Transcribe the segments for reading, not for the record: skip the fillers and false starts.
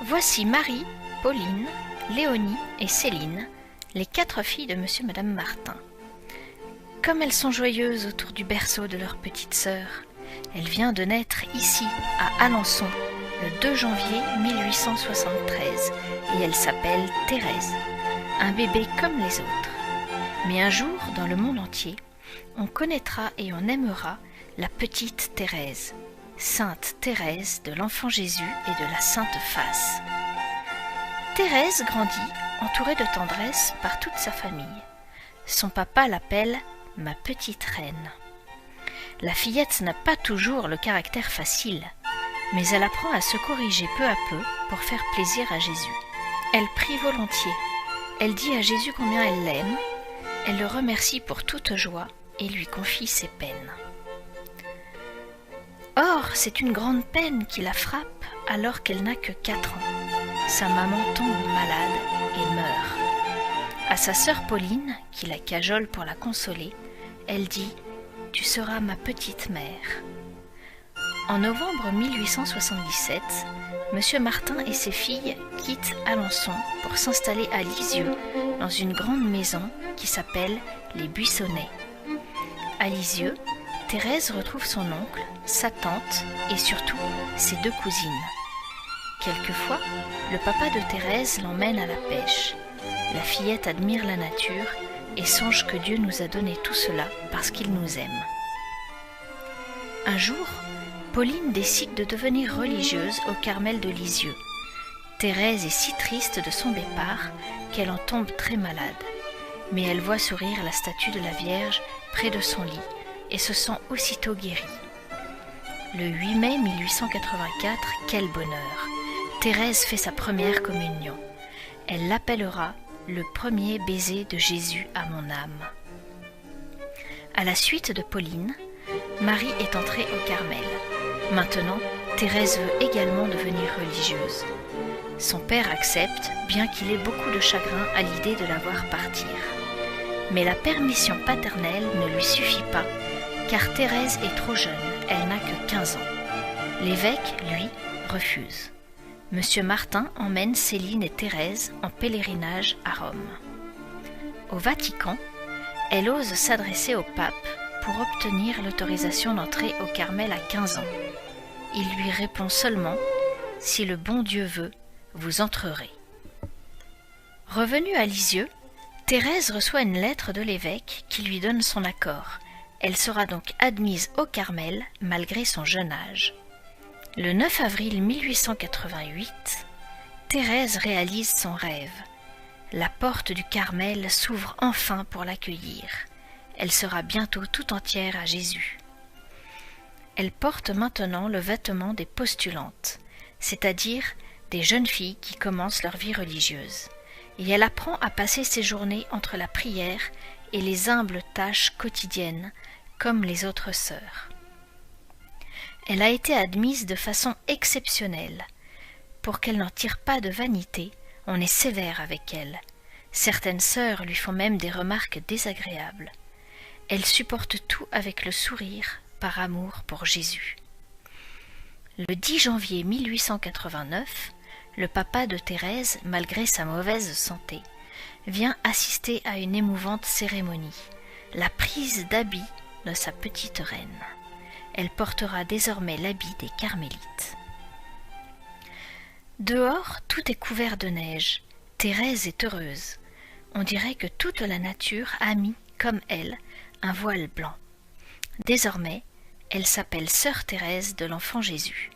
Voici Marie, Pauline, Léonie et Céline, les 4 filles de monsieur et madame Martin. Comme elles sont joyeuses autour du berceau de leur petite sœur, elle vient de naître ici, à Alençon, le 2 janvier 1873, et elle s'appelle Thérèse, un bébé comme les autres. Mais un jour, dans le monde entier, on connaîtra et on aimera la petite Thérèse, Sainte Thérèse de l'Enfant Jésus et de la Sainte Face. Thérèse grandit, entourée de tendresse par toute sa famille. Son papa l'appelle « ma petite reine ». La fillette n'a pas toujours le caractère facile, mais elle apprend à se corriger peu à peu pour faire plaisir à Jésus. Elle prie volontiers, elle dit à Jésus combien elle l'aime, elle le remercie pour toute joie et lui confie ses peines. Or, c'est une grande peine qui la frappe alors qu'elle n'a que 4 ans. Sa maman tombe malade et meurt. À sa sœur Pauline, qui la cajole pour la consoler, elle dit « Tu seras ma petite mère ». En novembre 1877, monsieur Martin et ses filles quittent Alençon pour s'installer à Lisieux, dans une grande maison qui s'appelle les Buissonnets. À Lisieux, Thérèse retrouve son oncle, sa tante et surtout ses 2 cousines. Quelquefois, le papa de Thérèse l'emmène à la pêche. La fillette admire la nature et songe que Dieu nous a donné tout cela parce qu'il nous aime. Un jour, Pauline décide de devenir religieuse au Carmel de Lisieux. Thérèse est si triste de son départ qu'elle en tombe très malade. Mais elle voit sourire la statue de la Vierge près de son lit et se sent aussitôt guérie. Le 8 mai 1884, quel bonheur! Thérèse fait sa première communion. Elle l'appellera « le premier baiser de Jésus à mon âme ». À la suite de Pauline, Marie est entrée au Carmel. Maintenant, Thérèse veut également devenir religieuse. Son père accepte, bien qu'il ait beaucoup de chagrin à l'idée de la voir partir. Mais la permission paternelle ne lui suffit pas, car Thérèse est trop jeune, elle n'a que 15 ans. L'évêque, lui, refuse. Monsieur Martin emmène Céline et Thérèse en pèlerinage à Rome. Au Vatican, elle ose s'adresser au pape pour obtenir l'autorisation d'entrer au Carmel à 15 ans. Il lui répond seulement « Si le bon Dieu veut, vous entrerez ». Revenue à Lisieux, Thérèse reçoit une lettre de l'évêque qui lui donne son accord. Elle sera donc admise au Carmel malgré son jeune âge. Le 9 avril 1888, Thérèse réalise son rêve. La porte du Carmel s'ouvre enfin pour l'accueillir. Elle sera bientôt tout entière à Jésus. Elle porte maintenant le vêtement des postulantes, c'est-à-dire des jeunes filles qui commencent leur vie religieuse. Et elle apprend à passer ses journées entre la prière et les humbles tâches quotidiennes, comme les autres sœurs. Elle a été admise de façon exceptionnelle. Pour qu'elle n'en tire pas de vanité, on est sévère avec elle. Certaines sœurs lui font même des remarques désagréables. Elle supporte tout avec le sourire, par amour pour Jésus. Le 10 janvier 1889, le papa de Thérèse, malgré sa mauvaise santé, vient assister à une émouvante cérémonie, la prise d'habit de sa petite reine. Elle portera désormais l'habit des carmélites. Dehors, tout est couvert de neige. Thérèse est heureuse. On dirait que toute la nature a mis, comme elle, un voile blanc. Désormais, elle s'appelle Sœur Thérèse de l'Enfant Jésus.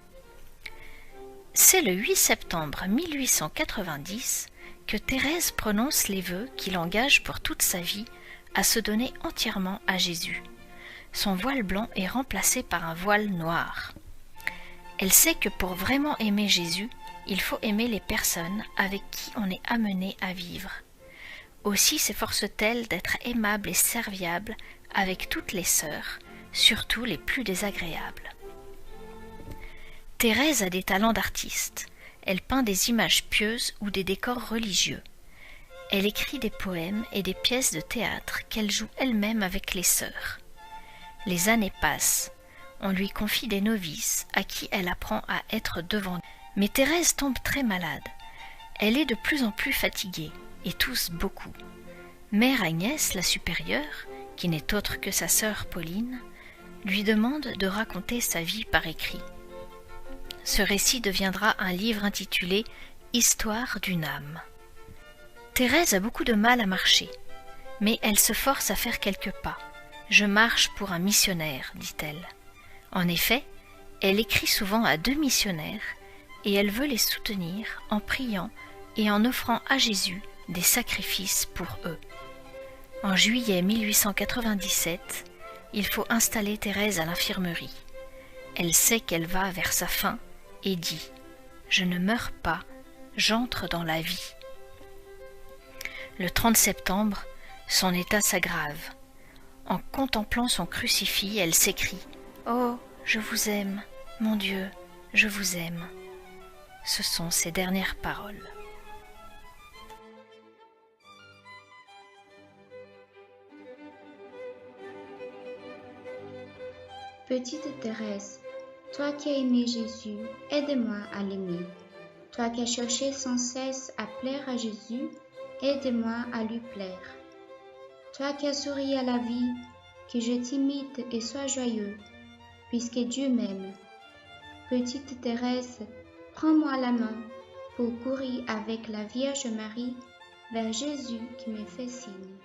C'est le 8 septembre 1890 que Thérèse prononce les vœux qui l'engagent pour toute sa vie à se donner entièrement à Jésus. Son voile blanc est remplacé par un voile noir. Elle sait que pour vraiment aimer Jésus, il faut aimer les personnes avec qui on est amené à vivre. Aussi s'efforce-t-elle d'être aimable et serviable avec toutes les sœurs, surtout les plus désagréables. Thérèse a des talents d'artiste. Elle peint des images pieuses ou des décors religieux. Elle écrit des poèmes et des pièces de théâtre qu'elle joue elle-même avec les sœurs. Les années passent. On lui confie des novices à qui elle apprend à être devant. Mais Thérèse tombe très malade. Elle est de plus en plus fatiguée et tousse beaucoup. Mère Agnès, la supérieure, qui n'est autre que sa sœur Pauline, lui demande de raconter sa vie par écrit. Ce récit deviendra un livre intitulé « Histoire d'une âme ». Thérèse a beaucoup de mal à marcher, mais elle se force à faire quelques pas. « Je marche pour un missionnaire », dit-elle. En effet, elle écrit souvent à 2 missionnaires et elle veut les soutenir en priant et en offrant à Jésus des sacrifices pour eux. En juillet 1897, il faut installer Thérèse à l'infirmerie. Elle sait qu'elle va vers sa fin et dit « Je ne meurs pas, j'entre dans la vie ». Le 30 septembre, son état s'aggrave. En contemplant son crucifix, elle s'écrie « Oh, je vous aime, mon Dieu, je vous aime ». Ce sont ses dernières paroles. Petite Thérèse, toi qui as aimé Jésus, aide-moi à l'aimer. Toi qui as cherché sans cesse à plaire à Jésus, aide-moi à lui plaire. Toi qui as souri à la vie, que je t'imite et sois joyeux, puisque Dieu m'aime. Petite Thérèse, prends-moi la main pour courir avec la Vierge Marie vers Jésus qui me fait signe.